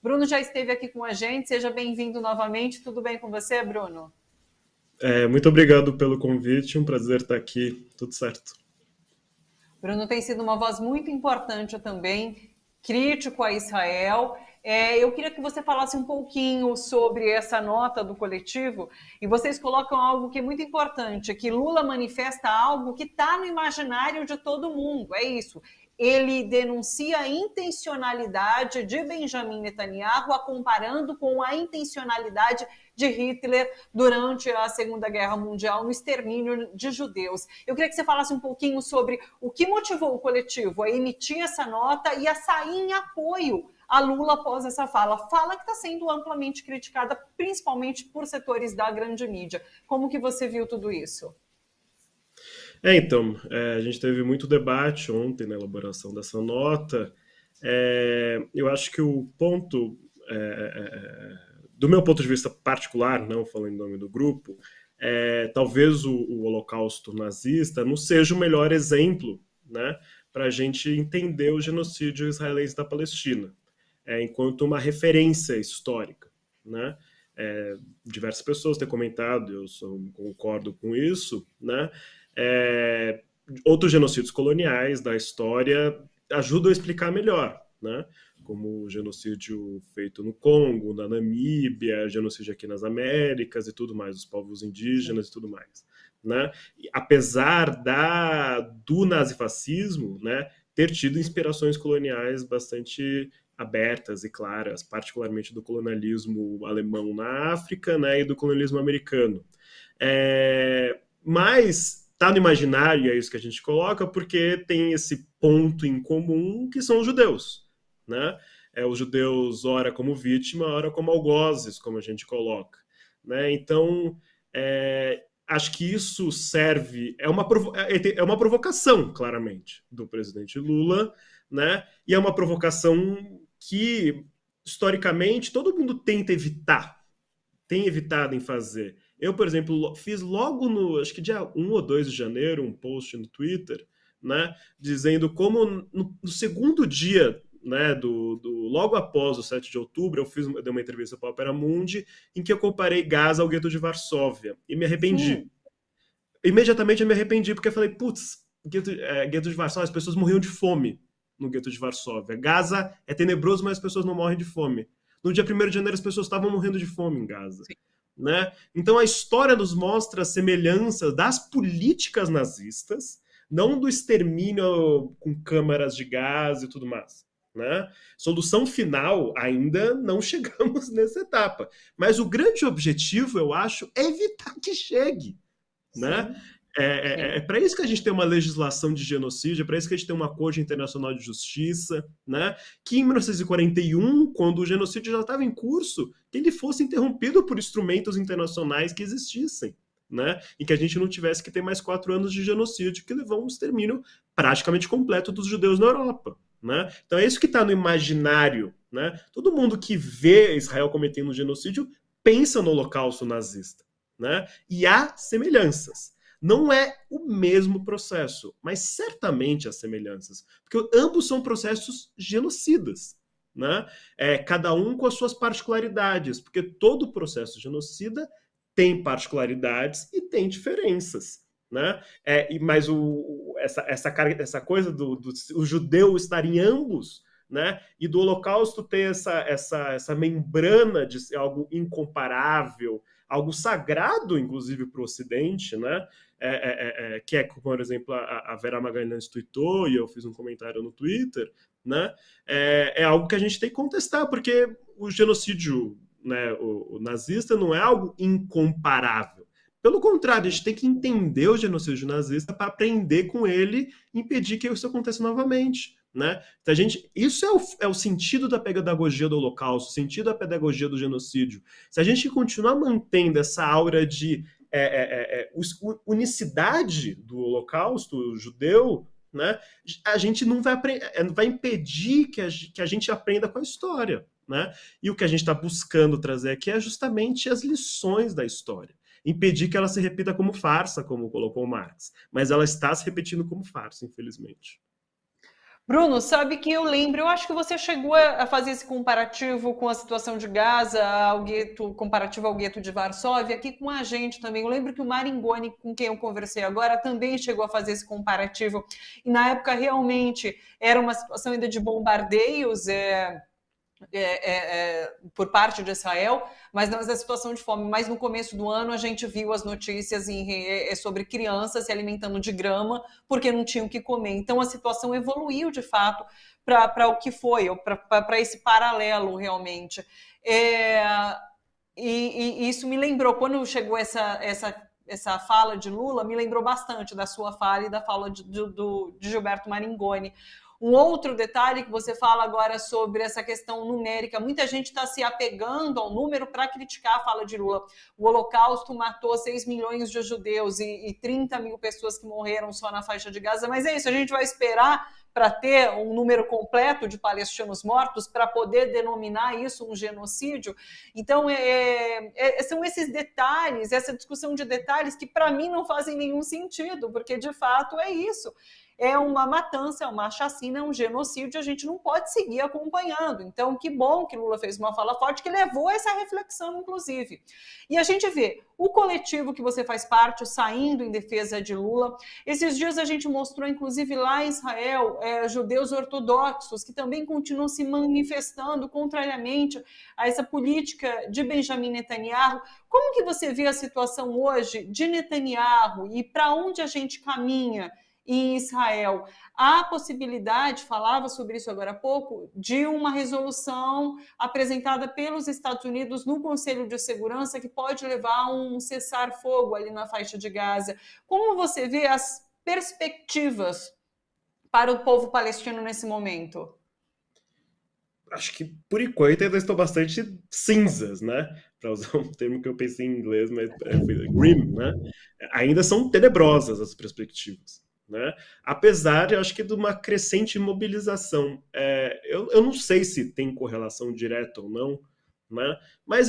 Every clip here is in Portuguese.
Bruno já esteve aqui com a gente, seja bem-vindo novamente. Tudo bem com você, Bruno? Muito obrigado pelo convite, um prazer estar aqui, tudo certo. Bruno tem sido uma voz muito importante também, crítico a Israel. Eu queria que você falasse um pouquinho sobre essa nota do coletivo, e vocês colocam algo que é muito importante, que Lula manifesta algo que está no imaginário de todo mundo, é isso. Ele denuncia a intencionalidade de Benjamin Netanyahu, a comparando com a intencionalidade de Hitler durante a Segunda Guerra Mundial no extermínio de judeus. Eu queria que você falasse um pouquinho sobre o que motivou o coletivo a emitir essa nota e a sair em apoio a Lula após essa fala. Fala que está sendo amplamente criticada, principalmente por setores da grande mídia. Como que você viu tudo isso? A gente teve muito debate ontem na elaboração dessa nota. Eu acho que o ponto, do meu ponto de vista particular, não falando em nome do grupo, talvez o Holocausto nazista não seja o melhor exemplo, né, para a gente entender o genocídio israelense da Palestina, enquanto uma referência histórica, né? Diversas pessoas têm comentado, concordo com isso, né? É, Outros genocídios coloniais da história ajudam a explicar melhor, né? Como o genocídio feito no Congo, na Namíbia, genocídio aqui nas Américas e tudo mais, os povos indígenas e tudo mais, né? E, apesar do nazifascismo, né, ter tido inspirações coloniais bastante abertas e claras, particularmente do colonialismo alemão na África, né, e do colonialismo americano. Mas está no imaginário, e é isso que a gente coloca, porque tem esse ponto em comum que são os judeus, né? Os judeus, ora como vítima, ora como algozes, como a gente coloca, né? Então, acho que isso serve, é uma provocação, claramente, do presidente Lula, né? E é uma provocação que, historicamente, todo mundo tenta evitar, tem evitado em fazer. Eu, por exemplo, fiz logo no, acho que dia 1 ou 2 de janeiro, um post no Twitter, né, dizendo como no segundo dia, né, logo após o 7 de outubro, eu dei uma entrevista para a Opera Mundi, em que eu comparei Gaza ao gueto de Varsóvia, e me arrependi. Sim. Imediatamente eu me arrependi, porque eu falei, putz, gueto de Varsóvia, as pessoas morriam de fome no gueto de Varsóvia. Gaza é tenebroso, mas as pessoas não morrem de fome. No dia 1º de janeiro, as pessoas estavam morrendo de fome em Gaza. Né? Então a história nos mostra semelhanças das políticas nazistas, não do extermínio com câmaras de gás e tudo mais. Né? Solução final, ainda não chegamos nessa etapa. Mas o grande objetivo, eu acho, é evitar que chegue. Né? Sim. É para isso que a gente tem uma legislação de genocídio, é para isso que a gente tem uma Corte Internacional de Justiça, né? Que em 1941, quando o genocídio já estava em curso, que ele fosse interrompido por instrumentos internacionais que existissem, né? E que a gente não tivesse que ter mais 4 anos de genocídio que levou a um extermínio praticamente completo dos judeus na Europa. Né? Então é isso que está no imaginário. Né? Todo mundo que vê Israel cometendo um genocídio pensa no Holocausto nazista. Né? E há semelhanças. Não é o mesmo processo, mas certamente há semelhanças, porque ambos são processos genocidas, né? Cada um com as suas particularidades, porque todo processo genocida tem particularidades e tem diferenças. Né? Mas essa coisa do o judeu estar em ambos, né? E do Holocausto ter essa membrana de ser algo incomparável, algo sagrado, inclusive, para o Ocidente, né? Que é, por exemplo, a Vera Magalhães tweetou e eu fiz um comentário no Twitter, né? É algo que a gente tem que contestar, porque o genocídio, né, o nazista não é algo incomparável. Pelo contrário, a gente tem que entender o genocídio nazista para aprender com ele e impedir que isso aconteça novamente. Né? Então, isso é o sentido da pedagogia do Holocausto, o sentido da pedagogia do genocídio. Se a gente continuar mantendo essa aura de unicidade do Holocausto judeu, né, a gente não vai impedir que a gente aprenda com a história. Né? E o que a gente está buscando trazer aqui é justamente as lições da história. Impedir que ela se repita como farsa, como colocou Marx. Mas ela está se repetindo como farsa, infelizmente. Bruno, sabe que eu lembro, eu acho que você chegou a fazer esse comparativo com a situação de Gaza, ao gueto, comparativo ao gueto de Varsóvia, aqui com a gente também. Eu lembro que o Maringoni, com quem eu conversei agora, também chegou a fazer esse comparativo. E na época realmente era uma situação ainda de bombardeios, por parte de Israel, mas não da situação de fome. Mas no começo do ano a gente viu as notícias sobre crianças se alimentando de grama porque não tinham o que comer. Então a situação evoluiu de fato para o que foi, para esse paralelo realmente. E isso me lembrou, quando chegou essa fala de Lula, me lembrou bastante da sua fala e da fala de Gilberto Maringoni. Um outro detalhe que você fala agora sobre essa questão numérica, muita gente está se apegando ao número para criticar a fala de Lula. O Holocausto matou 6 milhões de judeus e 30 mil pessoas que morreram só na faixa de Gaza, mas é isso, a gente vai esperar para ter um número completo de palestinos mortos para poder denominar isso um genocídio. Então, são esses detalhes, essa discussão de detalhes que para mim não fazem nenhum sentido, porque de fato é isso. É uma matança, é uma chacina, é um genocídio, a gente não pode seguir acompanhando. Então, que bom que Lula fez uma fala forte que levou a essa reflexão, inclusive. E a gente vê o coletivo que você faz parte saindo em defesa de Lula. Esses dias a gente mostrou, inclusive, lá em Israel, judeus ortodoxos que também continuam se manifestando contrariamente a essa política de Benjamin Netanyahu. Como que você vê a situação hoje de Netanyahu e para onde a gente caminha em Israel? Há possibilidade, falava sobre isso agora há pouco, de uma resolução apresentada pelos Estados Unidos no Conselho de Segurança que pode levar a um cessar-fogo ali na faixa de Gaza. Como você vê as perspectivas para o povo palestino nesse momento? Acho que, por enquanto, ainda estão bastante cinzas, né? Para usar um termo que eu pensei em inglês, mas grim, né? Ainda são tenebrosas as perspectivas. Né? Apesar, eu acho que de uma crescente mobilização. Eu não sei se tem correlação direta ou não, né? Mas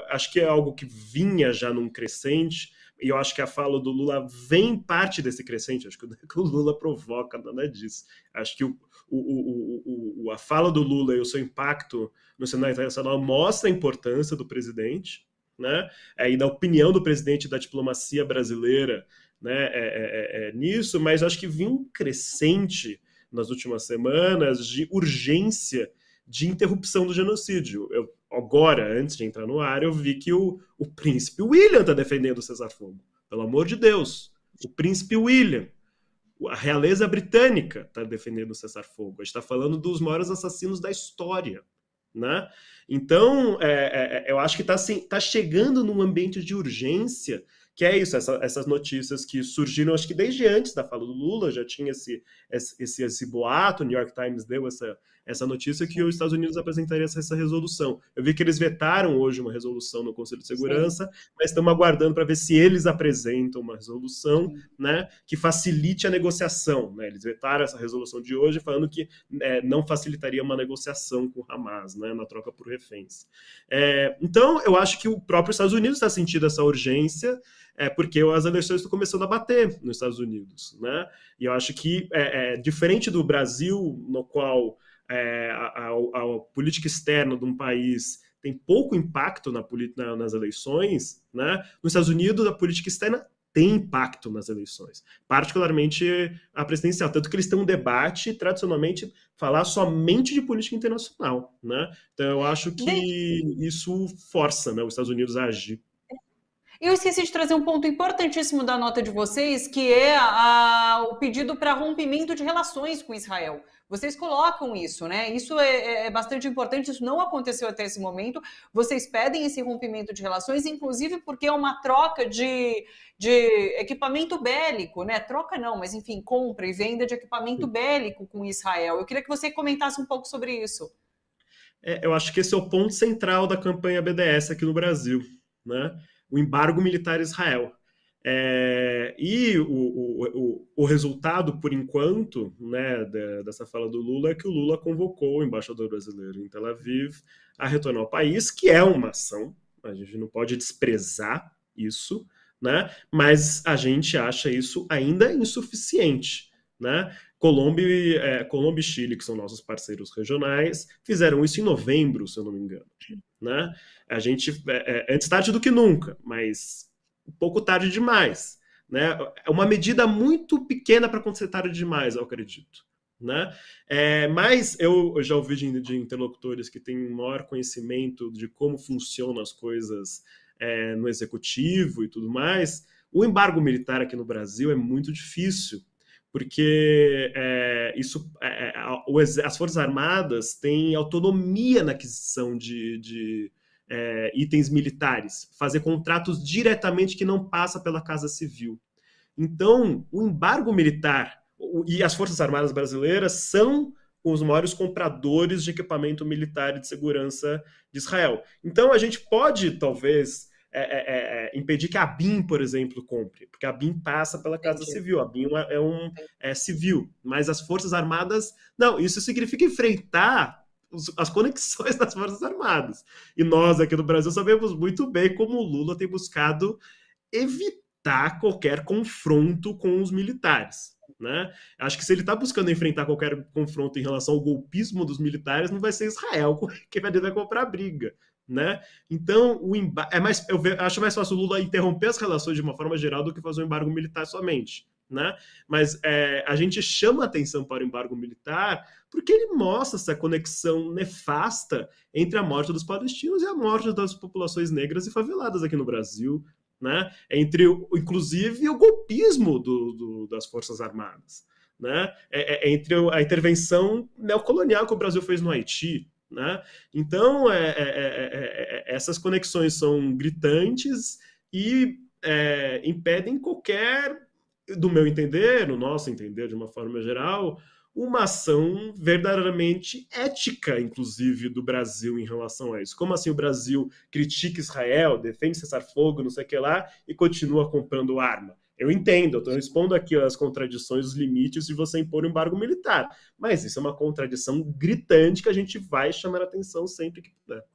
acho que é algo que vinha já num crescente, e eu acho que a fala do Lula vem parte desse crescente, acho que o Lula provoca nada disso. Acho que a fala do Lula e o seu impacto no cenário internacional mostra a importância do presidente, né? E da opinião do presidente e da diplomacia brasileira, né, nisso, mas acho que vinha um crescente nas últimas semanas de urgência de interrupção do genocídio. Agora, antes de entrar no ar, eu vi que o príncipe William está defendendo o cessar-fogo. Pelo amor de Deus. O príncipe William. A realeza britânica está defendendo o cessar-fogo. A gente está falando dos maiores assassinos da história. Né? Então, eu acho que está chegando num ambiente de urgência, que é isso, essas notícias que surgiram, acho que desde antes da fala do Lula, já tinha esse boato, o New York Times deu essa notícia que os Estados Unidos apresentariam essa resolução. Eu vi que eles vetaram hoje uma resolução no Conselho de Segurança, sim, mas estamos aguardando para ver se eles apresentam uma resolução, né, que facilite a negociação. Né? Eles vetaram essa resolução de hoje, falando que não facilitaria uma negociação com o Hamas, né, na troca por reféns. Então, eu acho que o próprio Estados Unidos está sentindo essa urgência, porque as eleições estão começando a bater nos Estados Unidos. Né? E eu acho que, diferente do Brasil, no qual a política externa de um país tem pouco impacto nas eleições, né? Nos Estados Unidos, a política externa tem impacto nas eleições, particularmente a presidencial, tanto que eles têm um debate, tradicionalmente, falar somente de política internacional. Né? Então, eu acho que isso força, né, os Estados Unidos a agir. Eu esqueci de trazer um ponto importantíssimo da nota de vocês, que é o pedido para rompimento de relações com Israel. Vocês colocam isso, né? Isso é bastante importante, isso não aconteceu até esse momento. Vocês pedem esse rompimento de relações, inclusive porque é uma troca de equipamento bélico, né? Troca não, mas enfim, compra e venda de equipamento bélico com Israel. Eu queria que você comentasse um pouco sobre isso. Eu acho que esse é o ponto central da campanha BDS aqui no Brasil, né? O embargo militar a Israel. E o resultado, por enquanto, né, dessa fala do Lula é que o Lula convocou o embaixador brasileiro em Tel Aviv a retornar ao país, que é uma ação, a gente não pode desprezar isso, né, mas a gente acha isso ainda insuficiente. né? Colômbia e Chile, que são nossos parceiros regionais, fizeram isso em novembro, se eu não me engano, né? A gente, antes tarde do que nunca, mas um pouco tarde demais, né? É uma medida muito pequena para acontecer tarde demais, eu acredito, né? Mas eu já ouvi de interlocutores que têm um maior conhecimento de como funcionam as coisas no executivo e tudo mais. O embargo militar aqui no Brasil é muito difícil, porque as Forças Armadas têm autonomia na aquisição de itens militares, fazer contratos diretamente que não passa pela Casa Civil. Então, o embargo militar e as Forças Armadas brasileiras são os maiores compradores de equipamento militar e de segurança de Israel. Então, a gente pode, talvez, impedir que a BIM, por exemplo, compre, porque a BIM passa pela Casa Civil, a BIM é civil, mas as Forças Armadas, não, isso significa enfrentar as conexões das Forças Armadas. E nós, aqui no Brasil, sabemos muito bem como o Lula tem buscado evitar qualquer confronto com os militares, né? Acho que se ele está buscando enfrentar qualquer confronto em relação ao golpismo dos militares, não vai ser Israel que vai comprar a briga, né? Então, acho mais fácil o Lula interromper as relações de uma forma geral do que fazer um embargo militar somente, né? Mas a gente chama atenção para o embargo militar porque ele mostra essa conexão nefasta entre a morte dos palestinos e a morte das populações negras e faveladas aqui no Brasil, né? Entre, inclusive, o golpismo das Forças Armadas, né? Entre a intervenção neocolonial que o Brasil fez no Haiti, né? Então, essas conexões são gritantes e impedem do meu entender, no nosso entender, de uma forma geral, uma ação verdadeiramente ética, inclusive, do Brasil em relação a isso. Como assim o Brasil critica Israel, defende cessar-fogo, não sei o que lá, e continua comprando arma? Eu entendo, eu estou expondo aqui as contradições, os limites de você impor um embargo militar, mas isso é uma contradição gritante que a gente vai chamar a atenção sempre que puder.